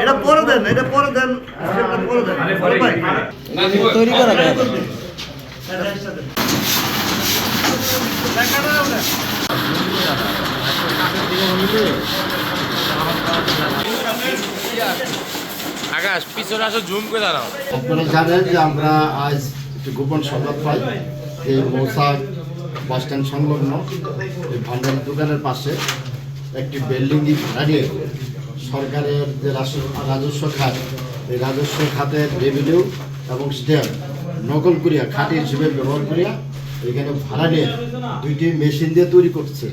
এটা পরে দেন, এটা পরে দেন, এটা পরে দেন। তৈরি করা যায়। আকাশ পিছনে আসো, জুম করে দাঁড়াও। আপনারা জানেন যে আমরা আজ একটি গোপন সংবাদ পাই যে মৌসাক বাস স্ট্যান্ড সংলগ্ন এই ভান্ডারি দোকানের পাশে একটি বিল্ডিং ভাড়া নিয়ে সরকারের যে রাজস্ব খাত, এই রাজস্ব খাতের রেভিনিউ এবং স্ট্যাম্প নকল করিয়া খাঁটি হিসেবে ব্যবহার করিয়া এখানে ভাড়া নিয়ে দুইটি মেশিন দিয়ে তৈরি করছে।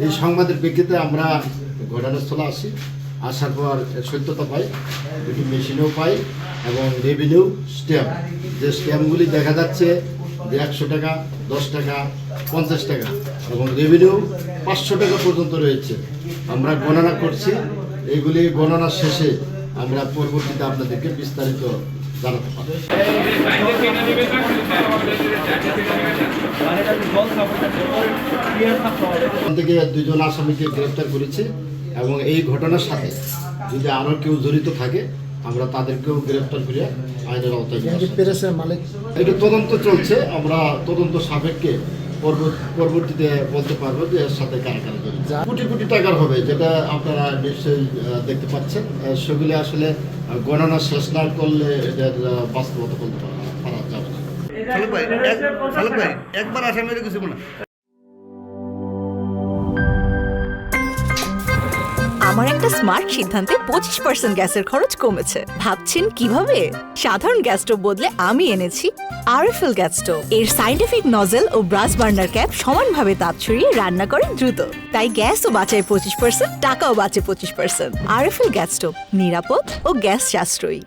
এই সংবাদের প্রেক্ষিতে আমরা ঘটনাস্থলে আসি, আসার পর সত্যতা পাই, দুটি মেশিনও পাই এবং রেভিনিউ স্ট্যাম্প, যে স্ট্যাম্পগুলি দেখা যাচ্ছে যে 100 টাকা, 10 টাকা, 50 টাকা এবং রেভিনিউ 500 টাকা পর্যন্ত রয়েছে। আমরা গণনা করছি, এগুলি গণনার শেষে আমরা পরবর্তীতে আপনাদেরকে বিস্তারিত জানাতে পারি। এখান থেকে 2 জন আসামিকে গ্রেফতার করেছি এবং এই ঘটনার সাথে যদি আরও কেউ জড়িত থাকে আমরা তাদেরকেও গ্রেফতার করে আইনের আওতায় নিয়ে আসব। মালিক এটা তদন্ত চলছে, আমরা তদন্ত সাপেক্ষে পরবর্তীতে বলতে পারবো যে এর সাথে কারা কারা জড়িত। কোটি কোটি টাকার হবে, যেটা আপনারা নিশ্চয়ই দেখতে পাচ্ছেন। সেগুলি আসলে গণনা শেষ না করলে এটার বাস্তবতা বলতে পারা যাবে না। একবার আসামের কিছু না। আমার একটা স্মার্ট সিদ্ধান্তে 25% গ্যাসের খরচ কমেছে। ভাবছেন কিভাবে? সাধারণ গ্যাস স্টোভ বদলে আমি এনেছি আরএফএল গ্যাস স্টোভ। এর সাইন্টিফিক নজল ও ব্রাস বার্নার ক্যাপ সমানভাবে তাপ ছড়িয়ে রান্না করে দ্রুত। তাই গ্যাসও বাঁচায় 25%, টাকাও বাঁচে 25%। আরএফএল গ্যাস স্টোভ নিরাপদ ও গ্যাস সাশ্রয়ী।